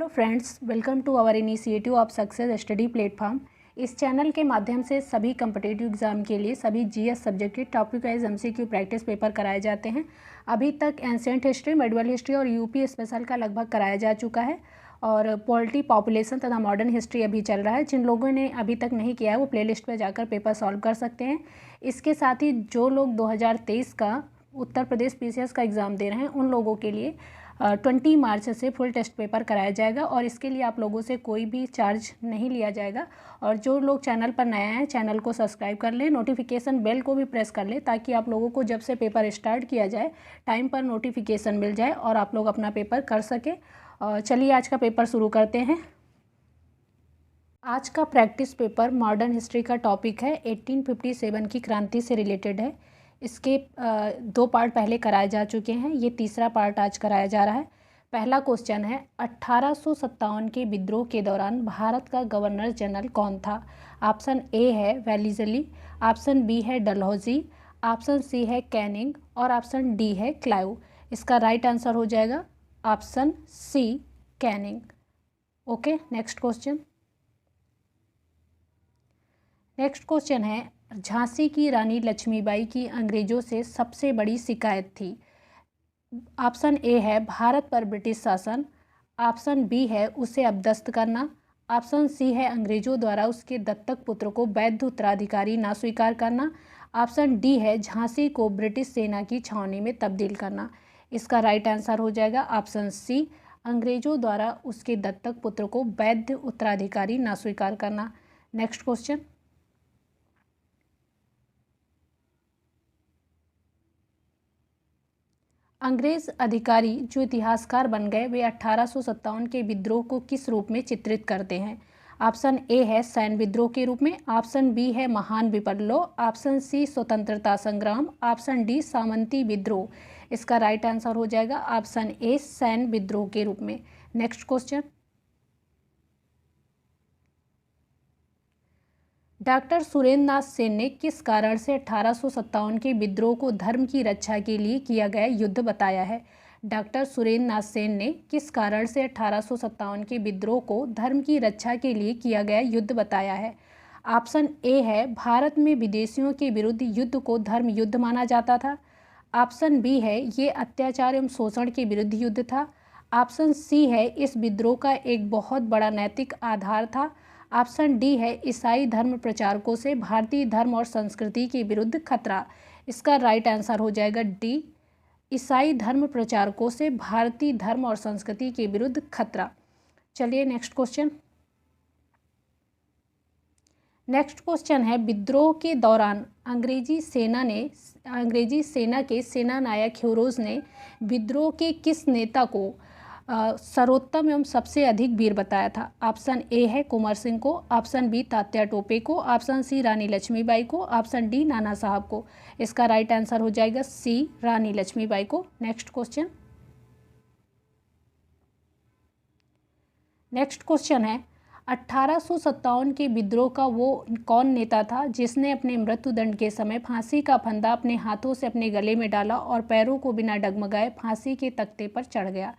Friends, welcome to our initiative of success study platform. इस channel के माध्यम से सभी कम्पिटिटिव एग्जाम के लिए सभी जीएस सब्जेक्ट के topic wise MCQ practice paper कराए जाते हैं। अभी तक एंशिएंट हिस्ट्री, मेडिवल हिस्ट्री और यूपी स्पेशल का लगभग कराया जा चुका है और पॉलिटी, पॉपुलेशन तथा मॉडर्न हिस्ट्री अभी चल रहा है। जिन लोगों ने अभी तक नहीं किया है वो प्लेलिस्ट पर जाकर पेपर सॉल्व कर सकते हैं। इसके साथ ही जो लोग 2023 का उत्तर प्रदेश पीसीएस का एग्ज़ाम दे रहे हैं उन लोगों के लिए 20 मार्च से फुल टेस्ट पेपर कराया जाएगा और इसके लिए आप लोगों से कोई भी चार्ज नहीं लिया जाएगा। और जो लोग चैनल पर नए हैं चैनल को सब्सक्राइब कर लें, नोटिफिकेशन बेल को भी प्रेस कर लें ताकि आप लोगों को जब से पेपर स्टार्ट किया जाए टाइम पर नोटिफिकेशन मिल जाए और आप लोग अपना पेपर कर सकें। चलिए आज का पेपर शुरू करते हैं। आज का प्रैक्टिस पेपर मॉडर्न हिस्ट्री का टॉपिक है, 1857 की क्रांति से रिलेटेड है। इसके 2 पार्ट पहले कराए जा चुके हैं, ये तीसरा पार्ट आज कराया जा रहा है। पहला क्वेश्चन है, 1857 के विद्रोह के दौरान भारत का गवर्नर जनरल कौन था? ऑप्शन ए है वेलिज़ली, ऑप्शन बी है डलहौजी, ऑप्शन सी है कैनिंग और ऑप्शन डी है क्लाइव। इसका राइट आंसर हो जाएगा option C, Canning. Okay, next question. Next question है, झांसी की रानी लक्ष्मीबाई की अंग्रेजों से सबसे बड़ी शिकायत थी। ऑप्शन ए है भारत पर ब्रिटिश शासन, ऑप्शन बी है उसे अपदस्थ करना, ऑप्शन सी है अंग्रेजों द्वारा उसके दत्तक पुत्र को वैध उत्तराधिकारी ना स्वीकार करना, ऑप्शन डी है झांसी को ब्रिटिश सेना की छावनी में तब्दील करना। इसका राइट आंसर हो जाएगा ऑप्शन सी, अंग्रेजों द्वारा उसके दत्तक पुत्र को वैध उत्तराधिकारी ना स्वीकार करना। Next question. अंग्रेज अधिकारी जो इतिहासकार बन गए वे 1857 के विद्रोह को किस रूप में चित्रित करते हैं? ऑप्शन ए है सैन्य विद्रोह के रूप में, ऑप्शन बी है महान विप्लव, ऑप्शन सी स्वतंत्रता संग्राम, ऑप्शन डी सामंती विद्रोह। इसका राइट आंसर हो जाएगा ऑप्शन ए, सैन्य विद्रोह के रूप में। Next question. डॉक्टर सुरेंद्र नाथ सेन ने किस कारण से 1857 के विद्रोह को धर्म की रक्षा के लिए किया गया युद्ध बताया है? डॉक्टर सुरेंद्र नाथ सेन ने किस कारण से 1857 के विद्रोह को धर्म की रक्षा के लिए किया गया युद्ध बताया है? ऑप्शन ए है भारत में विदेशियों के विरुद्ध युद्ध को धर्म युद्ध माना जाता था, ऑप्शन बी है ये अत्याचार एवं शोषण के विरुद्ध युद्ध था, ऑप्शन सी है इस विद्रोह का एक बहुत बड़ा नैतिक आधार था, ऑप्शन डी है ईसाई धर्म प्रचारकों से भारतीय धर्म और संस्कृति के विरुद्ध खतरा। इसका राइट आंसर हो जाएगा डी, ईसाई धर्म प्रचारकों से भारतीय धर्म और संस्कृति के विरुद्ध खतरा। चलिए नेक्स्ट क्वेश्चन। नेक्स्ट क्वेश्चन है, विद्रोह के दौरान अंग्रेजी सेना के सेना नायक ह्यूरोज ने विद्रोह के किस नेता को सर्वोत्तम एवं सबसे अधिक वीर बताया था? ऑप्शन ए है कुंवर सिंह को, ऑप्शन बी तात्या टोपे को, ऑप्शन सी रानी लक्ष्मीबाई को, ऑप्शन डी नाना साहब को। इसका राइट आंसर हो जाएगा सी, रानी लक्ष्मीबाई को। Next question. नेक्स्ट क्वेश्चन है, 1857 के विद्रोह का वो कौन नेता था जिसने अपने मृत्युदंड के समय फांसी का फंदा अपने हाथों से अपने गले में डाला और पैरों को बिना डगमगाए फांसी के तख्ते पर चढ़ गया?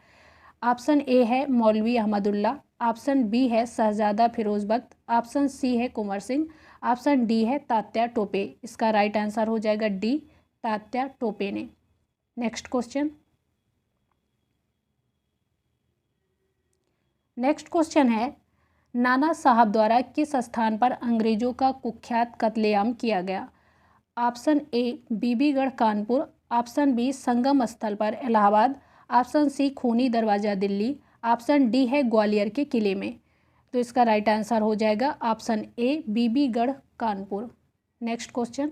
ऑप्शन ए है मौलवी अहमदुल्ला, ऑप्शन बी है शहजादा फिरोज बख्त, ऑप्शन सी है कुंवर सिंह, ऑप्शन डी है तात्या टोपे। इसका राइट आंसर हो जाएगा डी, तात्या टोपे ने। Next question. नेक्स्ट क्वेश्चन है, नाना साहब द्वारा किस स्थान पर अंग्रेजों का कुख्यात कत्लेआम किया गया? ऑप्शन ए बीबीगढ़ कानपुर, ऑप्शन बी संगम स्थल पर इलाहाबाद, ऑप्शन सी खूनी दरवाज़ा दिल्ली, ऑप्शन डी है ग्वालियर के किले में। तो इसका राइट आंसर हो जाएगा ऑप्शन ए, बीबीगढ़ Kanpur. Next question.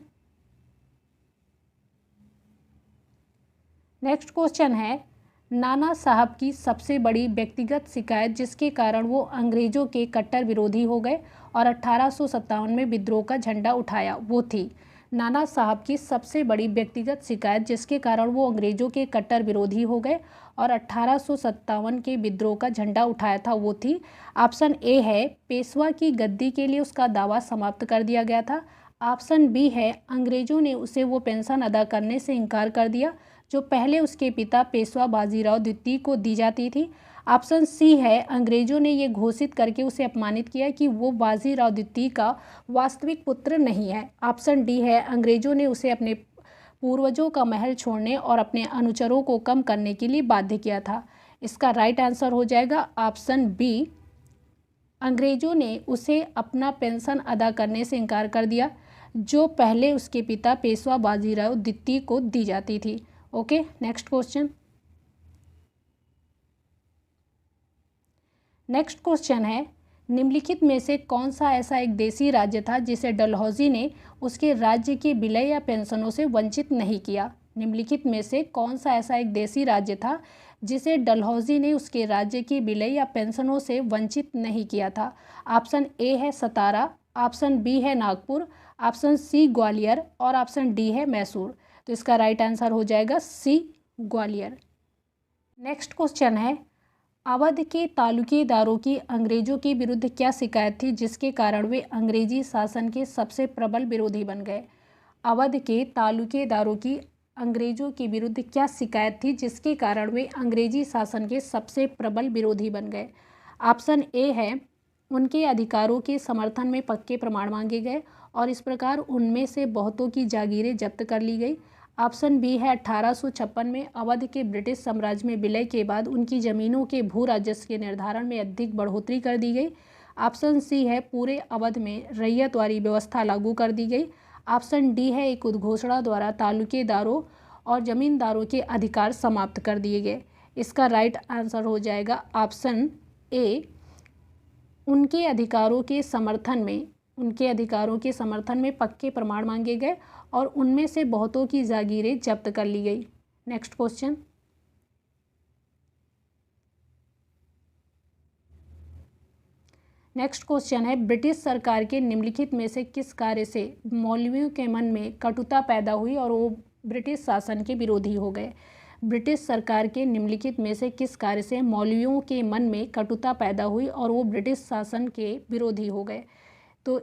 Next question है, नाना साहब की सबसे बड़ी व्यक्तिगत शिकायत जिसके कारण वो अंग्रेजों के कट्टर विरोधी हो गए और 1857 में विद्रोह का झंडा उठाया वो थी। नाना साहब की सबसे बड़ी व्यक्तिगत शिकायत जिसके कारण वो अंग्रेजों के कट्टर विरोधी हो गए और 1857 के विद्रोह का झंडा उठाया था वो थी। ऑप्शन ए है पेशवा की गद्दी के लिए उसका दावा समाप्त कर दिया गया था, ऑप्शन बी है अंग्रेजों ने उसे वो पेंशन अदा करने से इनकार कर दिया जो पहले उसके पिता पेशवा बाजीराव द्वितीय को दी जाती थी, ऑप्शन सी है अंग्रेजों ने ये घोषित करके उसे अपमानित किया कि वो बाजीराव द्वितीय का वास्तविक पुत्र नहीं है। ऑप्शन डी है अंग्रेजों ने उसे अपने पूर्वजों का महल छोड़ने और अपने अनुचरों को कम करने के लिए बाध्य किया था। इसका राइट आंसर हो जाएगा ऑप्शन बी, अंग्रेजों ने उसे अपना पेंशन अदा करने से इनकार कर दिया, जो पहले उसके पिता पेशवा बाजीराव द्वितीय को दी जाती थी। Okay, next question. Next question है, निम्नलिखित में से कौन सा ऐसा एक देशी राज्य था जिसे डलहौजी ने उसके राज्य के विलय या पेंशनों से वंचित नहीं किया। निम्नलिखित में से कौन सा ऐसा एक देशी राज्य था जिसे डलहौजी ने उसके राज्य के विलय या पेंशनों से वंचित नहीं किया था। ऑप्शन ए है सतारा, ऑप्शन बी है नागपुर, ऑप्शन सी ग्वालियर और ऑप्शन डी है मैसूर। तो इसका राइट आंसर हो जाएगा सी, ग्वालियर। नेक्स्ट क्वेश्चन है, अवध के तालुकेदारों की अंग्रेजों के विरुद्ध क्या शिकायत थी जिसके कारण वे अंग्रेजी शासन के सबसे प्रबल विरोधी बन गए। अवध के तालुकेदारों की अंग्रेजों के विरुद्ध क्या शिकायत थी जिसके कारण वे अंग्रेजी शासन के सबसे प्रबल विरोधी बन गए। ऑप्शन ए है उनके अधिकारों के समर्थन में पक्के प्रमाण मांगे गए और इस प्रकार उनमें से बहुतों की जागीरें जब्त कर ली गई। ऑप्शन बी है 1856 में अवध के ब्रिटिश साम्राज्य में विलय के बाद उनकी ज़मीनों के भू राजस्व के निर्धारण में अधिक बढ़ोतरी कर दी गई। ऑप्शन सी है पूरे अवध में रैयतवारी व्यवस्था लागू कर दी गई। ऑप्शन डी है एक उद्घोषणा द्वारा तालुकेदारों और जमींदारों के अधिकार समाप्त कर दिए गए। इसका राइट आंसर हो जाएगा ऑप्शन ए, उनके अधिकारों के समर्थन में पक्के प्रमाण मांगे गए और उनमें से बहुतों की जागीरें जब्त कर ली गई। Next question. नेक्स्ट क्वेश्चन है, ब्रिटिश सरकार के निम्नलिखित में से किस कार्य से मौलवियों के मन में कटुता पैदा हुई और वो ब्रिटिश शासन के विरोधी हो गए। ब्रिटिश सरकार के निम्नलिखित में से किस कार्य से मौलवियों के मन में कटुता पैदा हुई और वो ब्रिटिश शासन के विरोधी हो गए। तो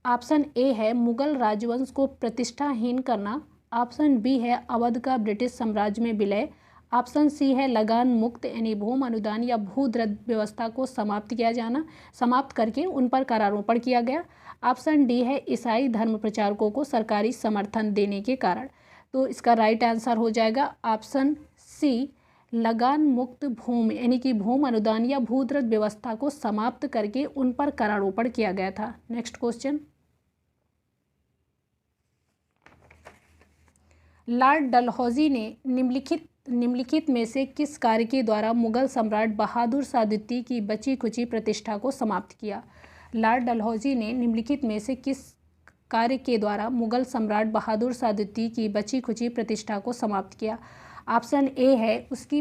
ऑप्शन ए है मुगल राजवंश को प्रतिष्ठाहीन करना, ऑप्शन बी है अवध का ब्रिटिश साम्राज्य में विलय, ऑप्शन सी है लगान मुक्त यानी भूमि अनुदान या भूद्रव्य व्यवस्था को समाप्त करके उन पर करारोपण किया गया, ऑप्शन डी है ईसाई धर्म प्रचारकों को सरकारी समर्थन देने के कारण। तो इसका राइट आंसर हो जाएगा ऑप्शन सी, लगान मुक्त भूमि यानी कि भूमि अनुदान या भूद्रव्य व्यवस्था को समाप्त करके उन पर करारोपण किया गया था। Next question. लॉर्ड डलहौजी ने निम्नलिखित में से किस कार्य के द्वारा मुगल सम्राट बहादुर शाह द्वितीय की बची खुची प्रतिष्ठा को समाप्त किया। लॉर्ड डलहौजी ने निम्नलिखित में से किस कार्य के द्वारा मुगल सम्राट बहादुर शाह द्वितीय की बची खुची प्रतिष्ठा को समाप्त किया। ऑप्शन ए है उसकी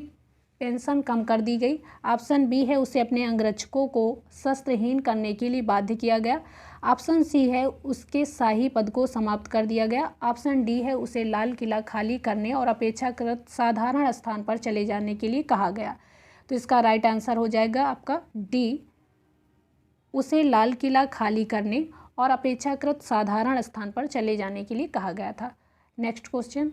पेंशन कम कर दी गई, ऑप्शन बी है उसे अपने अंगरक्षकों को शस्त्रहीन करने के लिए बाध्य किया गया, ऑप्शन सी है उसके शाही पद को समाप्त कर दिया गया, ऑप्शन डी है उसे लाल किला खाली करने और अपेक्षाकृत साधारण स्थान पर चले जाने के लिए कहा गया। तो इसका राइट आंसर हो जाएगा आपका डी, उसे लाल किला खाली करने और अपेक्षाकृत साधारण स्थान पर चले जाने के लिए कहा गया था। Next question.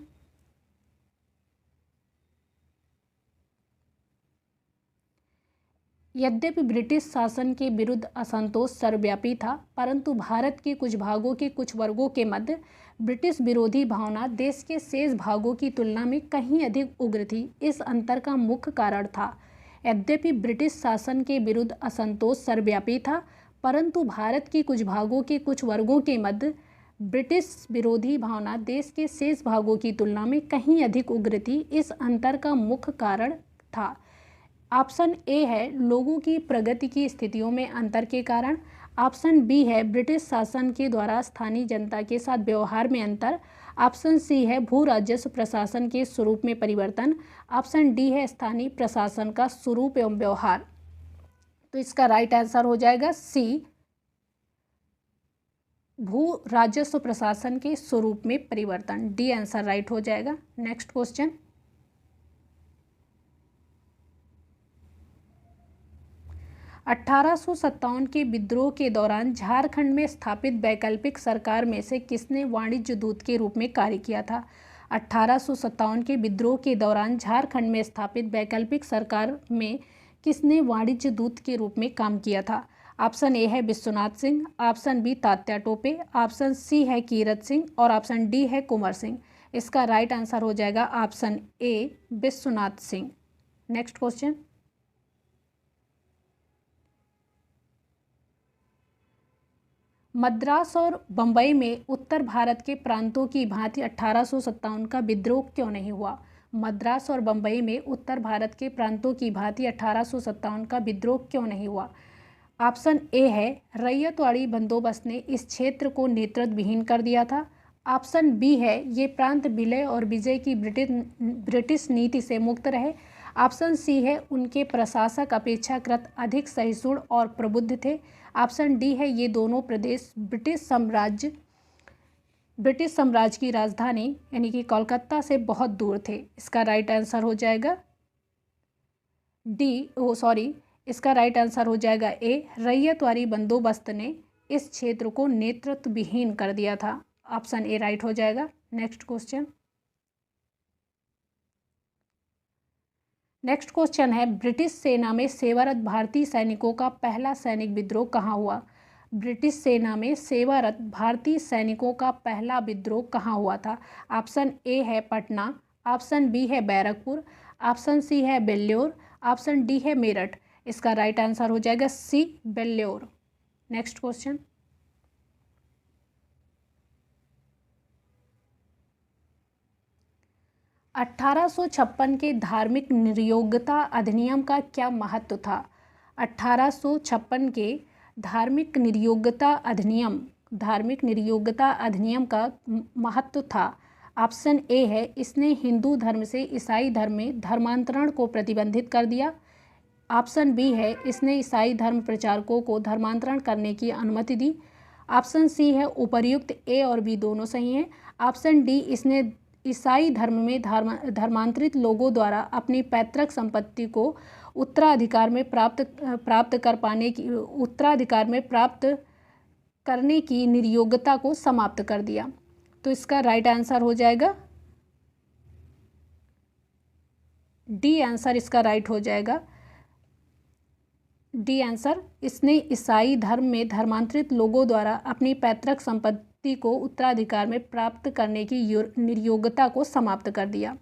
यद्यपि ब्रिटिश शासन के विरुद्ध असंतोष सर्वव्यापी था, परंतु भारत के कुछ भागों के कुछ वर्गों के मध्य ब्रिटिश विरोधी भावना देश के शेष भागों की तुलना में कहीं अधिक उग्र थी। इस अंतर का मुख्य कारण था, यद्यपि ब्रिटिश शासन के विरुद्ध असंतोष सर्वव्यापी था, परंतु भारत के कुछ भागों के कुछ वर्गों के मध्य ब्रिटिश विरोधी भावना देश के शेष भागों की तुलना में कहीं अधिक उग्र थी। इस अंतर का मुख्य कारण था। ऑप्शन ए है लोगों की प्रगति की स्थितियों में अंतर के कारण, ऑप्शन बी है ब्रिटिश शासन के द्वारा स्थानीय जनता के साथ व्यवहार में अंतर, ऑप्शन सी है भू राजस्व प्रशासन के स्वरूप में परिवर्तन, ऑप्शन डी है स्थानीय प्रशासन का स्वरूप एवं व्यवहार। तो इसका राइट आंसर हो जाएगा सी, भू राजस्व प्रशासन के स्वरूप में परिवर्तन। डी आंसर राइट हो जाएगा। Next question. अठारह के विद्रोह के दौरान झारखंड में स्थापित वैकल्पिक सरकार में से किसने वाणिज्य दूत के रूप में कार्य किया था। 1857 के विद्रोह के दौरान झारखंड में स्थापित वैकल्पिक सरकार में किसने वाणिज्य दूत के रूप में काम किया था? ऑप्शन ए है Vishwanath Singh, option B Tatya Tope, option C है कीरत सिंह और ऑप्शन डी है कुंवर सिंह। इसका राइट आंसर हो जाएगा ऑप्शन ए विश्वनाथ सिंह। नेक्स्ट क्वेश्चन, मद्रास और बंबई में उत्तर भारत के प्रांतों की भांति 1857 का विद्रोह क्यों नहीं हुआ? मद्रास और बंबई में उत्तर भारत के प्रांतों की भांति 1857 का विद्रोह क्यों नहीं हुआ? ऑप्शन ए है रैयतवाड़ी बंदोबस्त ने इस क्षेत्र को नेतृत्व विहीन कर दिया था। ऑप्शन बी है ये प्रांत विलय और विजय की ब्रिटिश नीति से मुक्त रहे। ऑप्शन सी है उनके प्रशासक अपेक्षाकृत अधिक सहिष्णु और प्रबुद्ध थे। ऑप्शन डी है ये दोनों प्रदेश ब्रिटिश साम्राज्य की राजधानी यानी कि कोलकाता से बहुत दूर थे। इसका राइट आंसर हो जाएगा इसका राइट आंसर हो जाएगा ए, रैयतवाड़ी बंदोबस्त ने इस क्षेत्र को नेतृत्व विहीन कर दिया था। ऑप्शन ए राइट हो जाएगा। नेक्स्ट क्वेश्चन है ब्रिटिश सेना में सेवारत भारतीय सैनिकों का पहला सैनिक विद्रोह कहाँ हुआ? ब्रिटिश सेना में सेवारत भारतीय सैनिकों का पहला विद्रोह कहाँ हुआ था? ऑप्शन ए है पटना, ऑप्शन बी है बैरकपुर, ऑप्शन सी है बेल्लौर, ऑप्शन डी है मेरठ। इसका राइट आंसर हो जाएगा सी बेल्लौर। नेक्स्ट क्वेश्चन, (1856) के धार्मिक नियोक्ता अधिनियम का क्या महत्व था? 1856 के धार्मिक नियोक्ता अधिनियम का महत्व था। ऑप्शन ए है इसने हिंदू धर्म से ईसाई धर्म में धर्मांतरण को प्रतिबंधित कर दिया। ऑप्शन बी है इसने ईसाई धर्म प्रचारकों को धर्मांतरण करने की अनुमति दी। ऑप्शन सी है उपर्युक्त ए और बी दोनों सही हैं। ऑप्शन डी इसने ईसाई धर्म में धर्मांतरित लोगों द्वारा अपनी पैतृक संपत्ति को उत्तराधिकार में प्राप्त करने की नियोक्ता को समाप्त कर दिया। तो इसका राइट आंसर हो जाएगा डी आंसर। इसका राइट हो जाएगा डी आंसर। इसने ईसाई धर्म में धर्मांतरित लोगों द्वारा अपनी पैतृक संपत्ति को उत्तराधिकार में प्राप्त करने की नियोक्ता को समाप्त कर दिया।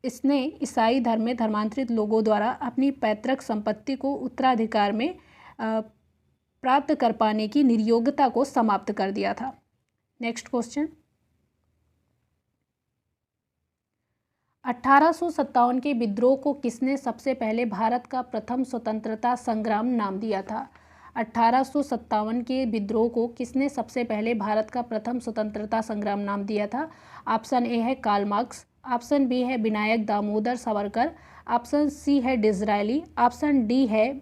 इसने ईसाई धर्म में धर्मांतरित लोगों द्वारा अपनी पैतृक संपत्ति को उत्तराधिकार में प्राप्त कर पाने की नियोक्ता को समाप्त कर दिया था। नेक्स्ट क्वेश्चन, 1857 के विद्रोह को किसने सबसे पहले भारत का प्रथम स्वतंत्रता संग्राम नाम दिया था? 1857 के विद्रोह को किसने सबसे पहले भारत का प्रथम स्वतंत्रता संग्राम नाम दिया था? ऑप्शन ए है कार्ल मार्क्स, ऑप्शन बी है विनायक दामोदर सावरकर, ऑप्शन सी है डिज़रायली, ऑप्शन डी है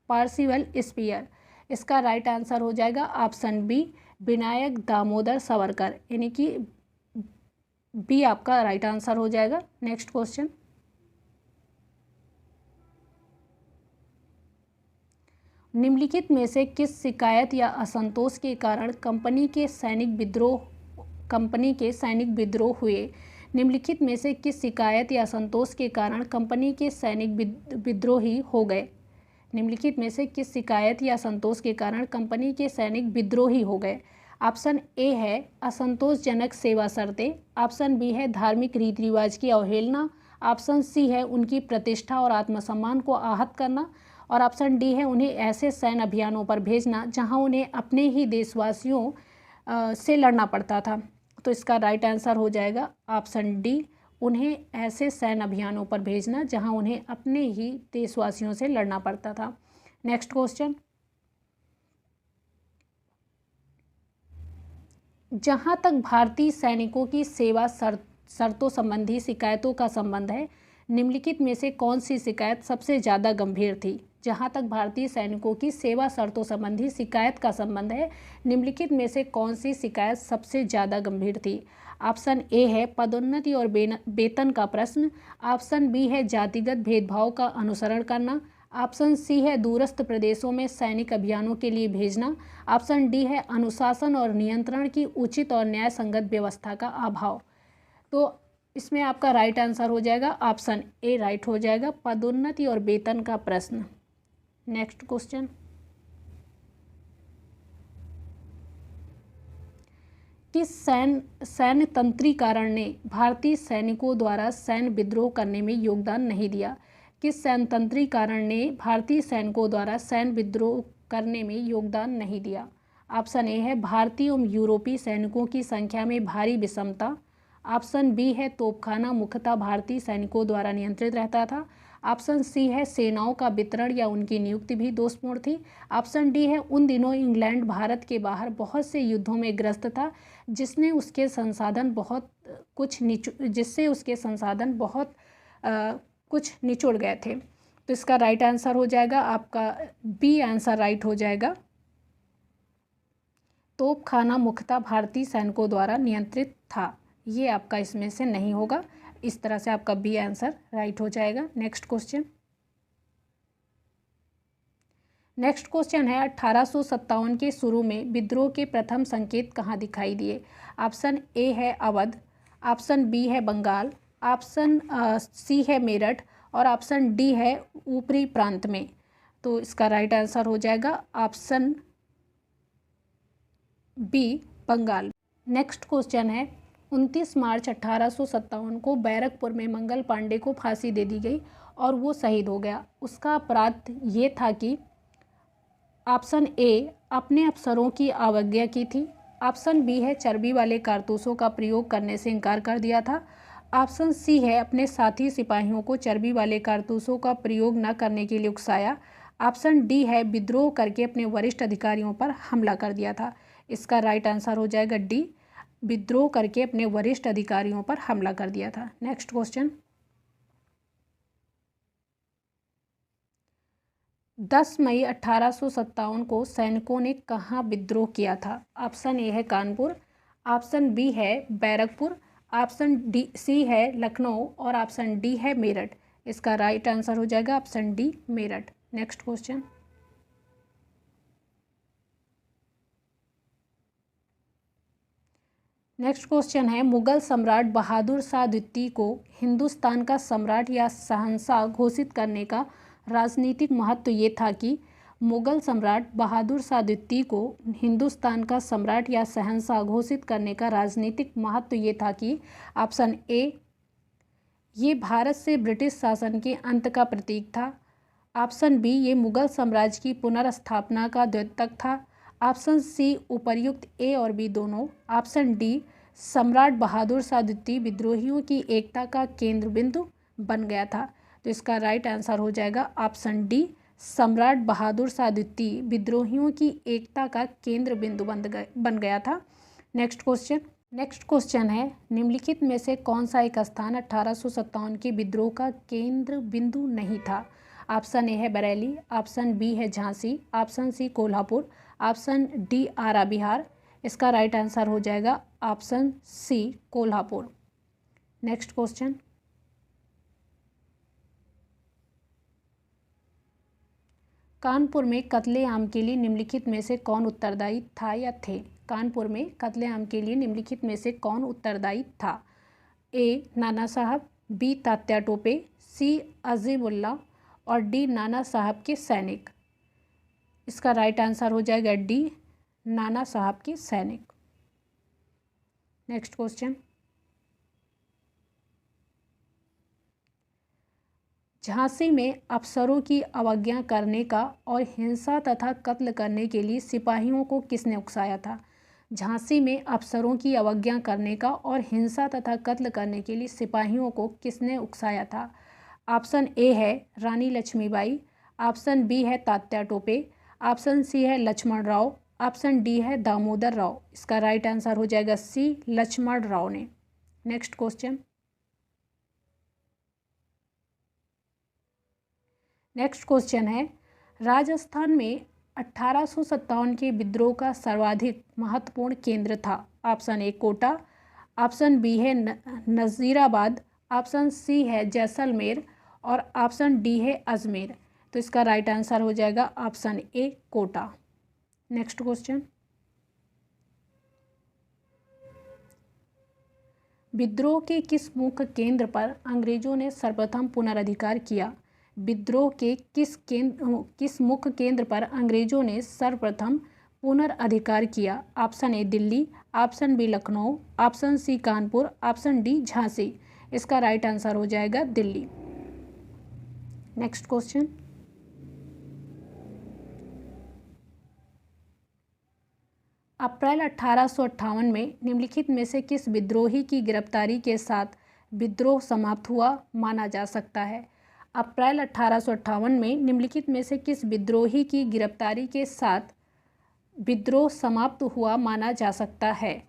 पार्सिवल स्पीयर। इसका राइट आंसर हो जाएगा ऑप्शन बी विनायक दामोदर सावरकर, यानी कि बी आपका राइट आंसर हो जाएगा। नेक्स्ट क्वेश्चन, निम्नलिखित में से किस शिकायत या असंतोष के कारण कंपनी के सैनिक विद्रोह हुए? निम्नलिखित में से किस शिकायत या असंतोष के कारण कंपनी के सैनिक विद्रोही हो गए? निम्नलिखित में से किस शिकायत या असंतोष के कारण कंपनी के सैनिक विद्रोही हो गए? ऑप्शन ए है असंतोषजनक सेवा शर्तें, ऑप्शन बी है धार्मिक रीति रिवाज की अवहेलना, ऑप्शन सी है उनकी प्रतिष्ठा और आत्मसम्मान को आहत करना, और ऑप्शन डी है उन्हें ऐसे सैन्य अभियानों पर भेजना जहां उन्हें अपने ही देशवासियों से लड़ना पड़ता था। तो इसका राइट आंसर हो जाएगा ऑप्शन डी, उन्हें ऐसे सैन्य अभियानों पर भेजना जहां उन्हें अपने ही देशवासियों से लड़ना पड़ता था। नेक्स्ट क्वेश्चन, जहां तक भारतीय सैनिकों की सेवा शर्तों संबंधी शिकायतों का संबंध है, निम्नलिखित में से कौन सी शिकायत सबसे ज़्यादा गंभीर थी? जहां तक भारतीय सैनिकों की सेवा शर्तों संबंधी शिकायत का संबंध है, निम्नलिखित में से कौन सी शिकायत सबसे ज़्यादा गंभीर थी? ऑप्शन ए है पदोन्नति और वेतन का प्रश्न, ऑप्शन बी है जातिगत भेदभाव का अनुसरण करना, ऑप्शन सी है दूरस्थ प्रदेशों में सैनिक अभियानों के लिए भेजना, ऑप्शन डी है अनुशासन और नियंत्रण की उचित और न्याय संगत व्यवस्था का अभाव। तो इसमें आपका राइट आंसर हो जाएगा ऑप्शन ए राइट हो जाएगा, पदोन्नति और वेतन का प्रश्न। नेक्स्ट क्वेश्चन, किस सैन्य तंत्रीकरण ने भारतीय सैनिकों द्वारा सैन्य विद्रोह करने में योगदान नहीं दिया? किस सैन्य तंत्रीकरण ने भारतीय सैनिकों द्वारा सैन्य विद्रोह करने में योगदान नहीं दिया? ऑप्शन ए है भारतीय एवं यूरोपीय सैनिकों की संख्या में भारी विषमता। ऑप्शन बी है तोपखाना मुख्यतः भारतीय सैनिकों द्वारा नियंत्रित रहता था। ऑप्शन सी है सेनाओं का वितरण या उनकी नियुक्ति भी दोषपूर्ण थी। ऑप्शन डी है उन दिनों इंग्लैंड भारत के बाहर बहुत से युद्धों में ग्रस्त था जिससे उसके संसाधन बहुत कुछ निचुड़ गए थे। तो इसका राइट आंसर हो जाएगा आपका बी आंसर राइट हो जाएगा, तोपखाना मुख्यतः भारतीय सैनिकों द्वारा नियंत्रित था। ये आपका इसमें से नहीं होगा, इस तरह से आपका बी आंसर राइट हो जाएगा। नेक्स्ट क्वेश्चन है 1857 के शुरू में विद्रोह के प्रथम संकेत कहाँ दिखाई दिए? ऑप्शन ए है अवध, ऑप्शन बी है बंगाल, ऑप्शन सी है मेरठ और ऑप्शन डी है ऊपरी प्रांत में। तो इसका राइट आंसर हो जाएगा option B Bengal. Next question है 29 मार्च 1857 को बैरकपुर में मंगल पांडे को फांसी दे दी गई और वो शहीद हो गया। उसका अपराध ये था कि ऑप्शन ए अपने अफसरों की अवज्ञा की थी, ऑप्शन बी है चर्बी वाले कारतूसों का प्रयोग करने से इनकार कर दिया था, ऑप्शन सी है अपने साथी सिपाहियों को चर्बी वाले कारतूसों का प्रयोग न करने के लिए उकसाया, ऑप्शन डी है विद्रोह करके अपने वरिष्ठ अधिकारियों पर हमला कर दिया था। इसका राइट आंसर हो जाएगा डी, विद्रोह करके अपने वरिष्ठ अधिकारियों पर हमला कर दिया था। नेक्स्ट क्वेश्चन, 10 मई 1857 को सैनिकों ने कहाँ विद्रोह किया था? ऑप्शन ए है कानपुर, ऑप्शन बी है बैरकपुर, ऑप्शन डी सी है लखनऊ और ऑप्शन डी है मेरठ। इसका राइट आंसर हो जाएगा option D Meerut. Next question, है मुगल सम्राट बहादुर शाह द्वितीय को हिंदुस्तान का सम्राट या शहंशाह घोषित करने का राजनीतिक महत्व ये था कि मुगल सम्राट बहादुर शाह द्वितीय को हिंदुस्तान का सम्राट या शहंशाह घोषित करने का राजनीतिक महत्व ये था कि ऑप्शन ए ये भारत से ब्रिटिश शासन के अंत का प्रतीक था, ऑप्शन बी ये मुगल साम्राज्य की पुनर्स्थापना का द्योतक था, ऑप्शन सी उपर्युक्त ए और बी दोनों, ऑप्शन डी सम्राट बहादुर शाह द्वितीय विद्रोहियों की एकता का केंद्र बिंदु बन गया था। तो इसका राइट आंसर हो जाएगा ऑप्शन डी, सम्राट बहादुर शाह द्वितीय विद्रोहियों की एकता का केंद्र बिंदु बन गया था। नेक्स्ट क्वेश्चन है निम्नलिखित में से कौन सा एक स्थान 1857 के विद्रोह का केंद्र बिंदु नहीं था? ऑप्शन ए है बरेली, ऑप्शन बी है Jhansi, option C Kolhapur, option D Arrah Bihar. इसका राइट आंसर हो जाएगा option C Kolhapur. Next question, Kanpur में कत्लेआम के लिए निम्नलिखित में से कौन उत्तरदायी था या थे? कानपुर में कत्लेआम के लिए निम्नलिखित में से कौन उत्तरदायी था? ए नाना साहब, बी तात्या टोपे, सी अजीमुल्ला और डी नाना साहब के सैनिक। इसका राइट आंसर हो जाएगा डी नाना साहब के सैनिक। नेक्स्ट क्वेश्चन, झांसी में अफसरों की अवज्ञा करने का और हिंसा तथा कत्ल करने के लिए सिपाहियों को किसने उकसाया था? झांसी में अफसरों की अवज्ञा करने का और हिंसा तथा कत्ल करने के लिए सिपाहियों को किसने उकसाया था? ऑप्शन ए है रानी लक्ष्मीबाई, ऑप्शन बी है तात्या टोपे, ऑप्शन सी है लक्ष्मण राव, ऑप्शन डी है दामोदर राव। इसका राइट आंसर हो जाएगा सी लक्ष्मण राव ने। नेक्स्ट क्वेश्चन है राजस्थान में 1857 के विद्रोह का सर्वाधिक महत्वपूर्ण केंद्र था। Option A Kota, option B है नज़ीराबाद, ऑप्शन सी है जैसलमेर और ऑप्शन डी है अजमेर। तो इसका राइट आंसर हो जाएगा option A Kota. Next question, विद्रोह के किस मुख्य केंद्र पर अंग्रेजों ने सर्वप्रथम पुनर्धिकार किया? विद्रोह के किस मुख्य केंद्र पर अंग्रेजों ने सर्वप्रथम पुनर्धिकार किया? Option A Delhi, option B Lucknow, option C Kanpur, option D Jhansi. इसका राइट आंसर हो जाएगा दिल्ली। नेक्स्ट क्वेश्चन, अप्रैल 1858 में निम्नलिखित में से किस विद्रोही की गिरफ्तारी के साथ विद्रोह समाप्त हुआ माना जा सकता है? अप्रैल 1858 में निम्नलिखित में से किस विद्रोही की गिरफ्तारी के साथ विद्रोह समाप्त हुआ माना जा सकता है?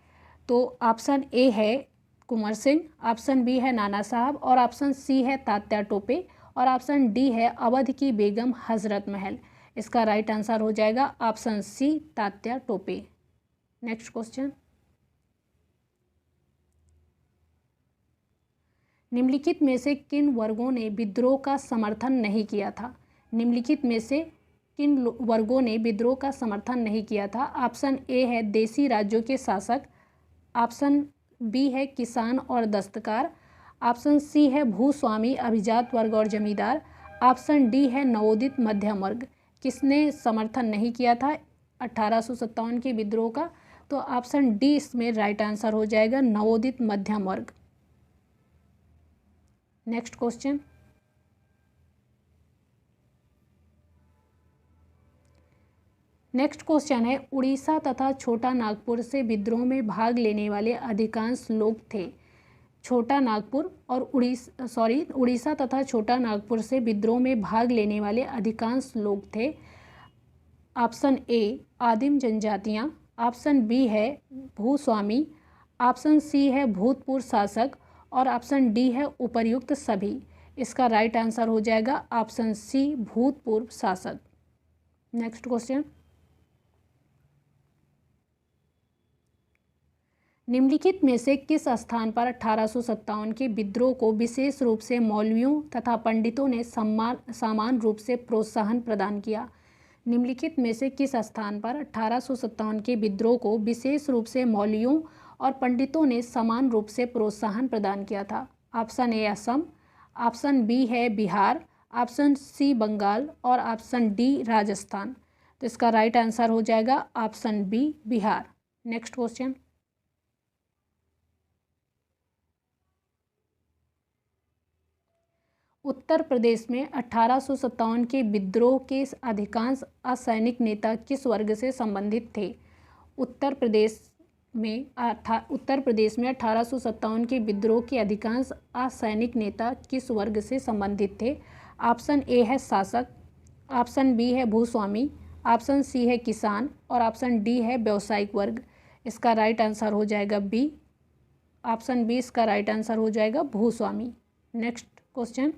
तो ऑप्शन ए है कुंवर सिंह, ऑप्शन बी है नाना साहब, और ऑप्शन सी है तात्या टोपे, और ऑप्शन डी है अवध की बेगम हजरत महल। इसका राइट आंसर हो जाएगा option C Tatya Tope. Next question, निम्नलिखित में से किन वर्गों ने विद्रोह का समर्थन नहीं किया था? निम्नलिखित में से किन वर्गों ने विद्रोह का समर्थन नहीं किया था? ऑप्शन ए है देसी राज्यों के शासक, ऑप्शन बी है किसान और दस्तकार, ऑप्शन सी है भूस्वामी अभिजात वर्ग और जमींदार, ऑप्शन डी है नवोदित मध्यम वर्ग। किसने समर्थन नहीं किया था 1857 के विद्रोह का? तो ऑप्शन डी इसमें राइट आंसर हो जाएगा, नवोदित मध्यम वर्ग। नेक्स्ट क्वेश्चन, नेक्स्ट क्वेश्चन है उड़ीसा तथा छोटा नागपुर से विद्रोह में भाग लेने वाले अधिकांश लोग थे। छोटा नागपुर और उड़ीसा तथा छोटा नागपुर से विद्रोह में भाग लेने वाले अधिकांश लोग थे। ऑप्शन ए आदिम जनजातियां, ऑप्शन बी है भूस्वामी, ऑप्शन सी है भूतपूर्व शासक, और ऑप्शन डी है उपर्युक्त सभी। इसका राइट आंसर हो जाएगा ऑप्शन सी भूतपूर्व शासक। नेक्स्ट क्वेश्चन, निम्नलिखित में से किस स्थान पर 1857 के विद्रोह को विशेष रूप से मौलवियों तथा पंडितों ने समान रूप से प्रोत्साहन प्रदान किया? निम्नलिखित में से किस स्थान पर 1857 के विद्रोह को विशेष रूप से मौलवियों और पंडितों ने समान रूप से प्रोत्साहन प्रदान किया था? Option A Assam, option B है बिहार, ऑप्शन सी बंगाल, और ऑप्शन डी राजस्थान। तो इसका राइट आंसर हो जाएगा option B Bihar. Next question, Uttar Pradesh में 1857 के विद्रोह के अधिकांश असैनिक नेता किस वर्ग से संबंधित थे? उत्तर प्रदेश में 1857 के विद्रोह के अधिकांश असैनिक नेता किस वर्ग से संबंधित थे? ऑप्शन ए है शासक, ऑप्शन बी है भूस्वामी, ऑप्शन सी है किसान, और ऑप्शन डी है व्यावसायिक वर्ग। इसका राइट आंसर हो जाएगा बी, ऑप्शन बी इसका राइट आंसर हो जाएगा भूस्वामी। नेक्स्ट क्वेश्चन,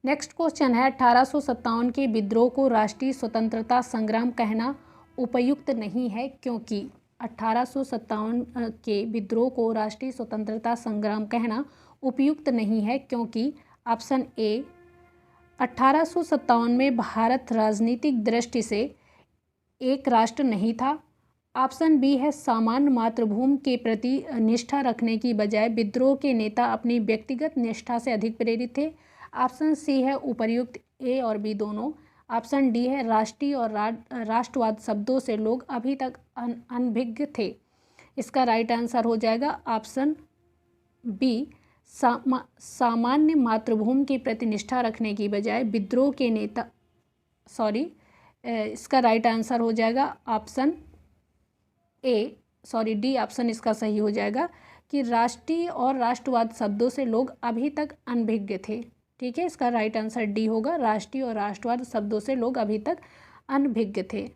नेक्स्ट क्वेश्चन है 1857 के विद्रोह को राष्ट्रीय स्वतंत्रता संग्राम कहना उपयुक्त नहीं है क्योंकि? 1857 के विद्रोह को राष्ट्रीय स्वतंत्रता संग्राम कहना उपयुक्त नहीं है क्योंकि? ऑप्शन ए 1857 में भारत राजनीतिक दृष्टि से एक राष्ट्र नहीं था, ऑप्शन बी है सामान्य मातृभूमि के प्रति निष्ठा रखने की बजाय विद्रोह के नेता अपनी व्यक्तिगत निष्ठा से अधिक प्रेरित थे, ऑप्शन सी है उपर्युक्त ए और बी दोनों, ऑप्शन डी है राष्ट्रीय और राष्ट्रवाद शब्दों से लोग अभी तक अनभिज्ञ थे। इसका राइट आंसर हो जाएगा ऑप्शन बी, सामान्य मातृभूमि के प्रति निष्ठा रखने की बजाय विद्रोह के नेता इसका राइट आंसर हो जाएगा ऑप्शन ए, डी ऑप्शन इसका सही हो जाएगा कि राष्ट्रीय और राष्ट्रवाद शब्दों से लोग अभी तक अनभिज्ञ थे। ठीक है, इसका राइट आंसर डी होगा, राष्ट्रीय और राष्ट्रवाद शब्दों से लोग अभी तक अनभिज्ञ थे।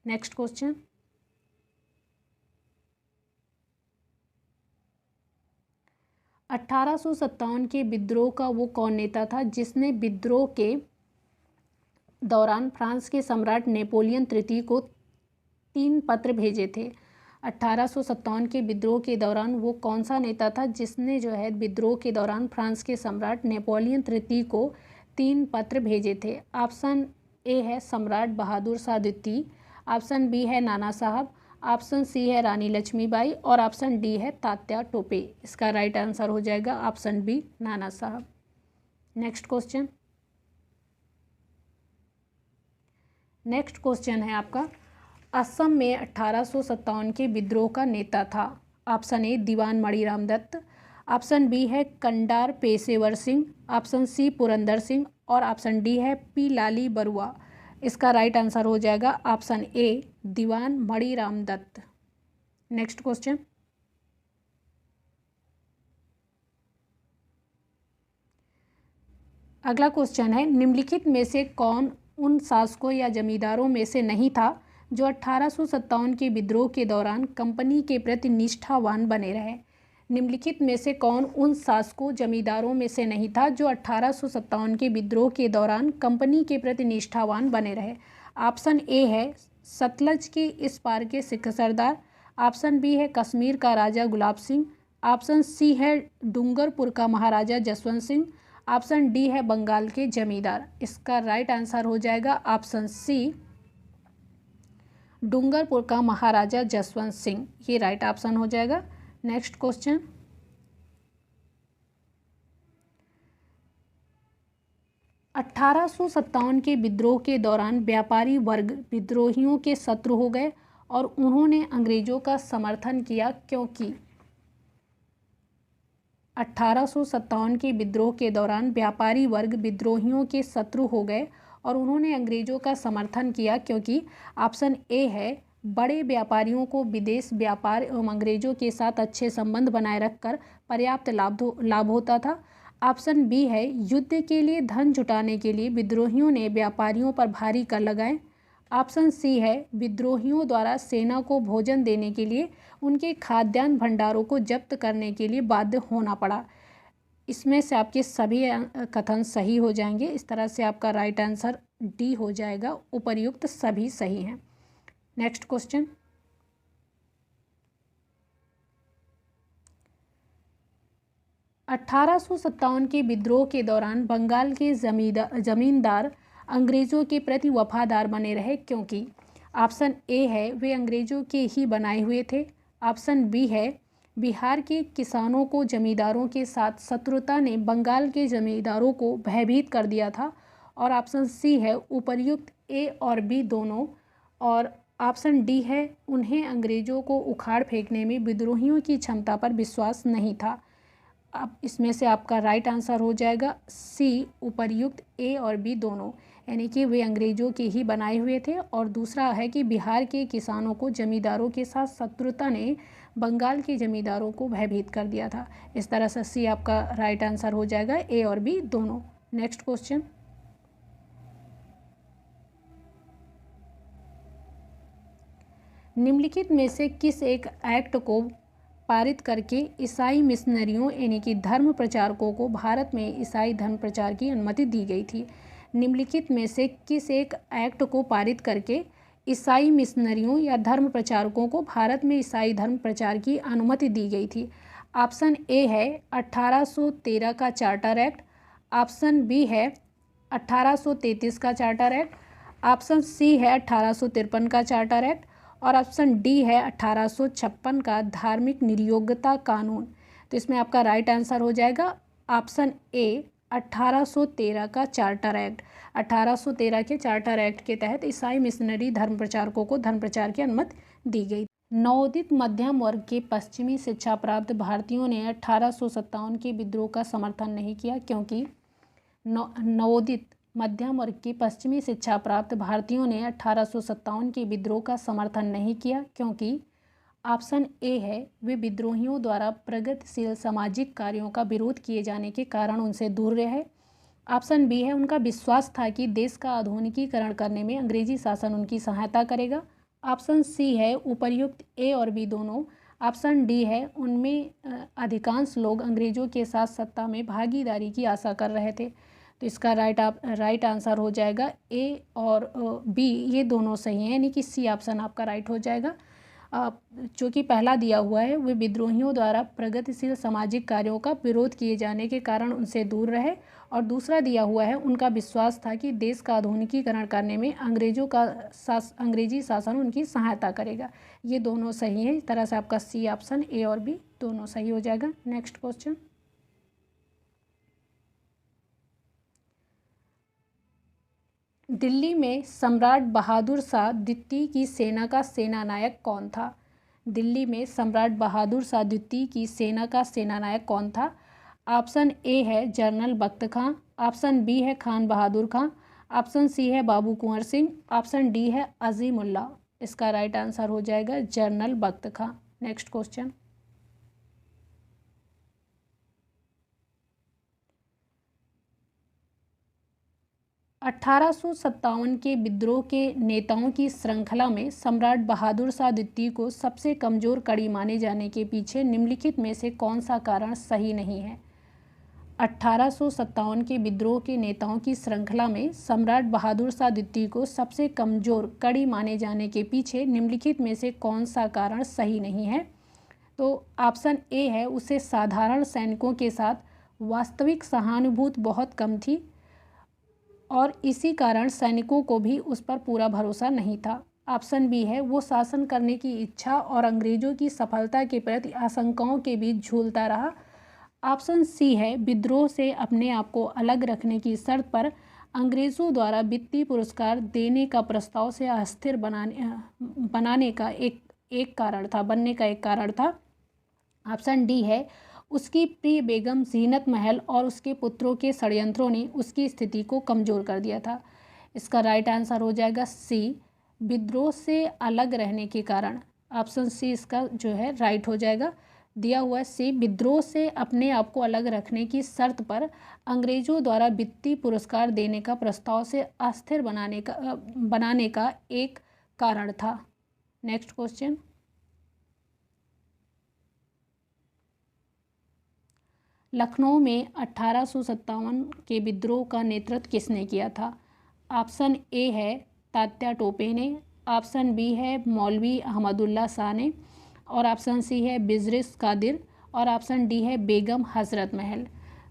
नेक्स्ट क्वेश्चन, अठारह के विद्रोह का वो कौन नेता था जिसने विद्रोह के दौरान फ्रांस के सम्राट नेपोलियन तृतीय को 3 पत्र भेजे थे? 1857 के विद्रोह के दौरान वो कौन सा नेता था जिसने जो है विद्रोह के दौरान फ्रांस के सम्राट नेपोलियन तृतीय को 3 पत्र भेजे थे? ऑप्शन ए है सम्राट बहादुर शाह द्वितीय, ऑप्शन बी है नाना साहब, ऑप्शन सी है रानी लक्ष्मीबाई और ऑप्शन डी है तात्या टोपे। इसका राइट आंसर हो जाएगा ऑप्शन बी नाना साहब। नेक्स्ट क्वेश्चन, नेक्स्ट क्वेश्चन है आपका, असम में 1857 के विद्रोह का नेता था। Option A Diwan Maniram Dutt, option B है Kandarpeswar Singh, option C Purandar Singh और ऑप्शन डी है पी लाली बरुआ। इसका राइट आंसर हो जाएगा option A Diwan Maniram Dutt. Next question, अगला क्वेश्चन है, निम्नलिखित में से कौन उन शासकों या जमींदारों में से नहीं था जो 1857 के विद्रोह के दौरान कंपनी के प्रति निष्ठावान बने रहे। निम्नलिखित में से कौन उन शासकों जमींदारों में से नहीं था जो 1857 के विद्रोह के दौरान कंपनी के प्रति निष्ठावान बने रहे। ऑप्शन ए है सतलज के इस पार के सिख सरदार, ऑप्शन बी है कश्मीर का राजा गुलाब सिंह, ऑप्शन सी है डूंगरपुर का महाराजा जसवंत सिंह, ऑप्शन डी है बंगाल के जमींदार। इसका राइट आंसर हो जाएगा ऑप्शन सी डूंगरपुर का महाराजा जसवंत सिंह, ये राइट ऑप्शन हो जाएगा। नेक्स्ट क्वेश्चन, अठारह के विद्रोह के दौरान व्यापारी वर्ग विद्रोहियों के शत्रु हो गए और उन्होंने अंग्रेजों का समर्थन किया क्योंकि 1857 के विद्रोह के दौरान व्यापारी वर्ग विद्रोहियों के शत्रु हो गए और उन्होंने अंग्रेजों का समर्थन किया क्योंकि ऑप्शन ए है बड़े व्यापारियों को विदेश व्यापार एवं अंग्रेजों के साथ अच्छे संबंध बनाए रखकर पर्याप्त लाभ होता था, ऑप्शन बी है युद्ध के लिए धन जुटाने के लिए विद्रोहियों ने व्यापारियों पर भारी कर लगाए, ऑप्शन सी है विद्रोहियों द्वारा सेना को भोजन देने के लिए उनके खाद्यान्न भंडारों को जब्त करने के लिए बाध्य होना पड़ा। इसमें से आपके सभी कथन सही हो जाएंगे। इस तरह से आपका राइट आंसर डी हो जाएगा, उपर्युक्त सभी सही हैं। नेक्स्ट क्वेश्चन, अठारह के विद्रोह के दौरान बंगाल के जमींदार अंग्रेजों के प्रति वफादार बने रहे क्योंकि ऑप्शन ए है वे अंग्रेजों के ही बनाए हुए थे, ऑप्शन बी है बिहार के किसानों को जमींदारों के साथ शत्रुता ने बंगाल के जमींदारों को भयभीत कर दिया था और ऑप्शन सी है उपर्युक्त ए और बी दोनों और ऑप्शन डी है उन्हें अंग्रेजों को उखाड़ फेंकने में विद्रोहियों की क्षमता पर विश्वास नहीं था। अब इसमें से आपका राइट आंसर हो जाएगा सी उपर्युक्त ए और बी दोनों, यानी कि वे अंग्रेजों के ही बनाए हुए थे और दूसरा है कि बिहार के किसानों को जमींदारों के साथ शत्रुता ने बंगाल के जमींदारों को भयभीत कर दिया था। इस तरह से सी आपका राइट आंसर हो जाएगा ए और बी दोनों। नेक्स्ट क्वेश्चन, निम्नलिखित में से किस एक एक्ट को पारित करके ईसाई मिशनरियों यानी कि धर्म प्रचारकों को भारत में ईसाई धर्म प्रचार की अनुमति दी गई थी? निम्नलिखित में से किस एक एक्ट को पारित करके ईसाई मिशनरियों या धर्म प्रचारकों को भारत में ईसाई धर्म प्रचार की अनुमति दी गई थी? ऑप्शन ए है 1813 का चार्टर एक्ट, ऑप्शन बी है 1833 का चार्टर एक्ट, ऑप्शन सी है 1853 का चार्टर एक्ट और ऑप्शन डी है 1856 का धार्मिक नियोक्ता कानून। तो इसमें आपका राइट आंसर हो जाएगा ऑप्शन ए 1813 का चार्टर एक्ट। 1813 के चार्टर एक्ट के तहत ईसाई मिशनरी धर्म प्रचारकों को धर्म प्रचार की अनुमति दी गई। नवोदित मध्यम वर्ग के पश्चिमी शिक्षा प्राप्त भारतीयों ने 1857 के विद्रोह का समर्थन नहीं किया क्योंकि नवोदित मध्यम वर्ग के पश्चिमी शिक्षा प्राप्त भारतीयों ने 1857 के विद्रोह का समर्थन नहीं किया क्योंकि ऑप्शन ए है वे विद्रोहियों द्वारा प्रगतिशील सामाजिक कार्यों का विरोध किए जाने के कारण उनसे दूर रहे, ऑप्शन बी है उनका विश्वास था कि देश का आधुनिकीकरण करने में अंग्रेजी शासन उनकी सहायता करेगा, ऑप्शन सी है उपर्युक्त ए और बी दोनों, ऑप्शन डी है उनमें अधिकांश लोग अंग्रेजों के साथ सत्ता में भागीदारी की आशा कर रहे थे। तो इसका राइट आंसर हो जाएगा ए और बी, ये दोनों सही हैं, यानी कि सी ऑप्शन आपका राइट हो जाएगा। जो कि पहला दिया हुआ है, वे विद्रोहियों द्वारा प्रगतिशील सामाजिक कार्यों का विरोध किए जाने के कारण उनसे दूर रहे। और दूसरा दिया हुआ है, उनका विश्वास था कि देश का आधुनिकीकरण करने में अंग्रेजी शासन उनकी सहायता करेगा। ये दोनों सही हैं। इस तरह से आपका सी ऑप्शन, ए और बी दोनों सही हो जाएगा। नेक्स्ट क्वेश्चन, दिल्ली में सम्राट बहादुर शाह द्वितीय की सेना का सेनानायक कौन था? दिल्ली में सम्राट बहादुर शाह द्वितीय की सेना का सेनानायक कौन था? ऑप्शन ए है जनरल बख्त खां, ऑप्शन बी है खान बहादुर खां, ऑप्शन सी है बाबू कुंवर सिंह, ऑप्शन डी है अजीमुल्ला। इसका राइट आंसर हो जाएगा जनरल बख्त खां। नेक्स्ट क्वेश्चन, 1857 के विद्रोह के नेताओं की श्रृंखला में सम्राट बहादुर शाह द्वितीय को सबसे कमज़ोर कड़ी माने जाने के पीछे निम्नलिखित में से कौन सा कारण सही नहीं है? 1857 के विद्रोह के नेताओं की श्रृंखला में सम्राट बहादुर शाह द्वितीय को सबसे कमज़ोर कड़ी माने जाने के पीछे निम्नलिखित में से कौन सा कारण सही नहीं है? तो ऑप्शन ए है, उसे साधारण सैनिकों के साथ वास्तविक सहानुभूति बहुत कम थी और इसी कारण सैनिकों को भी उस पर पूरा भरोसा नहीं था। ऑप्शन बी है, वो शासन करने की इच्छा और अंग्रेजों की सफलता के प्रति आशंकाओं के बीच झूलता रहा। ऑप्शन सी है, विद्रोह से अपने आप को अलग रखने की शर्त पर अंग्रेज़ों द्वारा वित्तीय पुरस्कार देने का प्रस्ताव से अस्थिर बनने का एक कारण था। ऑप्शन डी है, उसकी प्रिय बेगम ज़ीनत महल और उसके पुत्रों के षड्यंत्रों ने उसकी स्थिति को कमज़ोर कर दिया था। इसका राइट आंसर हो जाएगा सी, विद्रोह से अलग रहने के कारण। ऑप्शन सी इसका जो है राइट हो जाएगा। दिया हुआ है सी, विद्रोह से अपने आप को अलग रखने की शर्त पर अंग्रेज़ों द्वारा वित्तीय पुरस्कार देने का प्रस्ताव से अस्थिर बनाने का एक कारण था। नेक्स्ट क्वेश्चन, लखनऊ में 1857 के विद्रोह का नेतृत्व किसने किया था? ऑप्शन ए है तात्या टोपे ने, ऑप्शन बी है मौलवी अहमदुल्ला शाह ने, और ऑप्शन सी है बिजरिस कादिर, और ऑप्शन डी है बेगम हजरत महल।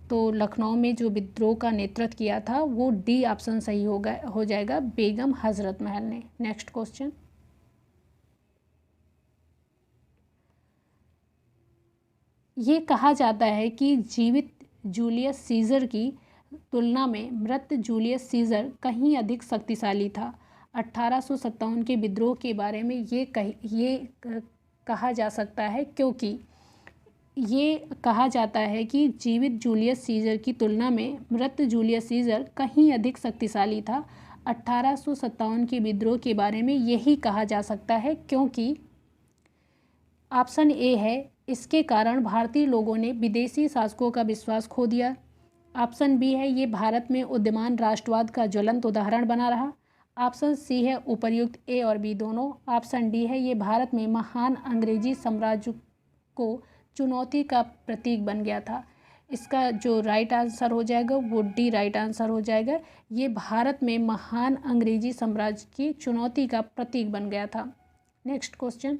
तो लखनऊ में जो विद्रोह का नेतृत्व किया था वो डी ऑप्शन सही हो जाएगा, बेगम हजरत महल ने। नेक्स्ट क्वेश्चन, ये कहा जाता है कि जीवित जूलियस सीजर की तुलना में मृत जूलियस सीजर कहीं अधिक शक्तिशाली था। 1857 के विद्रोह के बारे में ये कहा जा सकता है, क्योंकि ये कहा जाता है कि जीवित जूलियस सीजर की तुलना में मृत जूलियस सीजर कहीं अधिक शक्तिशाली था। 1857 के विद्रोह के बारे में यही कहा जा सकता है, क्योंकि ऑप्शन ए है, इसके कारण भारतीय लोगों ने विदेशी शासकों का विश्वास खो दिया। ऑप्शन बी है, ये भारत में उद्यमान राष्ट्रवाद का ज्वलंत उदाहरण बना रहा। ऑप्शन सी है उपर्युक्त ए और बी दोनों। ऑप्शन डी है, ये भारत में महान अंग्रेजी साम्राज्य को चुनौती का प्रतीक बन गया था। इसका जो राइट आंसर हो जाएगा वो डी राइट आंसर हो जाएगा। ये भारत में महान अंग्रेजी साम्राज्य की चुनौती का प्रतीक बन गया था। नेक्स्ट क्वेश्चन,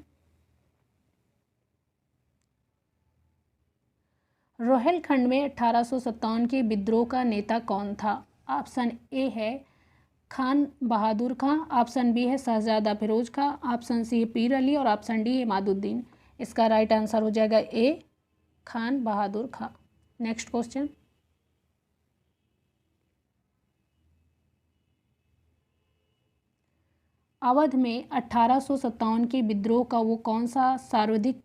रोहिलखंड में 1857 के विद्रोह का नेता कौन था? ऑप्शन ए है खान बहादुर खां, ऑप्शन बी है शहजादा फिरोज खां, ऑप्शन सी है पीर अली, और ऑप्शन डी है इमादुद्दीन। इसका राइट आंसर हो जाएगा ए, खान बहादुर खां। नेक्स्ट क्वेश्चन, अवध में 1857 के विद्रोह का वो कौन सा सर्वाधिक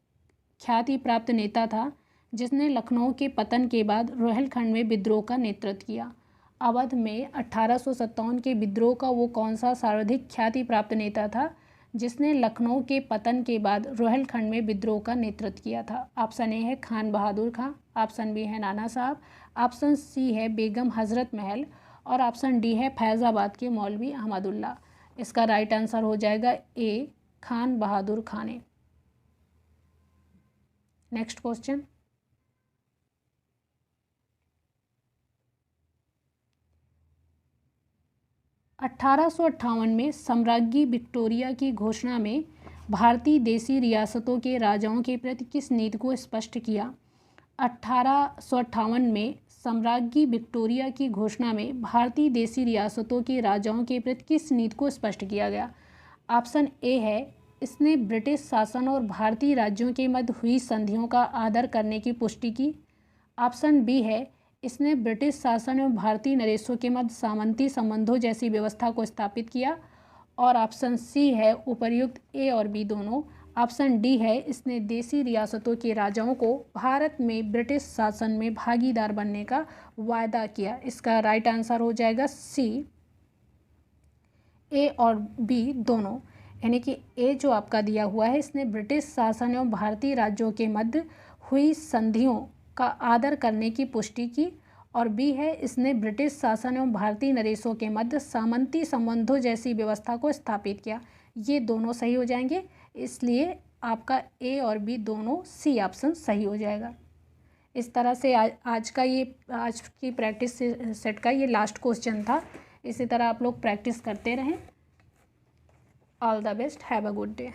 ख्याति प्राप्त नेता था जिसने लखनऊ के पतन के बाद रोहिलखंड में विद्रोह का नेतृत्व किया? अवध में 1857 के विद्रोह का वो कौन सा सर्वाधिक ख्याति प्राप्त नेता था जिसने लखनऊ के पतन के बाद रोहिलखंड में विद्रोह का नेतृत्व किया था? ऑप्शन ए है खान बहादुर खां, ऑप्शन बी है नाना साहब, ऑप्शन सी है बेगम हजरत महल, और ऑप्शन डी है फैज़ाबाद के मौलवी अहमदुल्ला। इसका राइट आंसर हो जाएगा ए, खान बहादुर खां ने। नेक्स्ट क्वेश्चन, 1858 में सम्राज्ञी विक्टोरिया की घोषणा में भारतीय देशी रियासतों के राजाओं के प्रति किस नीति को स्पष्ट किया? 1858 में सम्राज्ञी विक्टोरिया की घोषणा में भारतीय देशी रियासतों के राजाओं के प्रति किस नीति को स्पष्ट किया गया? ऑप्शन ए है, इसने ब्रिटिश शासन और भारतीय राज्यों के मध्य हुई संधियों का आदर करने की पुष्टि की। ऑप्शन बी है, इसने ब्रिटिश शासन और भारतीय नरेशों के मध्य सामंती संबंधों जैसी व्यवस्था को स्थापित किया। और ऑप्शन सी है उपर्युक्त ए और बी दोनों। ऑप्शन डी है, इसने देशी रियासतों के राजाओं को भारत में ब्रिटिश शासन में भागीदार बनने का वायदा किया। इसका राइट आंसर हो जाएगा सी, ए और बी दोनों। यानी कि ए जो आपका दिया हुआ है, इसने ब्रिटिश शासन एवं भारतीय राज्यों के मध्य हुई संधियों का आदर करने की पुष्टि की। और बी है, इसने ब्रिटिश शासन एवं भारतीय नरेशों के मध्य सामंती संबंधों जैसी व्यवस्था को स्थापित किया। ये दोनों सही हो जाएंगे, इसलिए आपका ए और बी दोनों सी ऑप्शन सही हो जाएगा। इस तरह से आज की प्रैक्टिस सेट का ये लास्ट क्वेश्चन था। इसी तरह आप लोग प्रैक्टिस करते रहें। All the best, have a good day.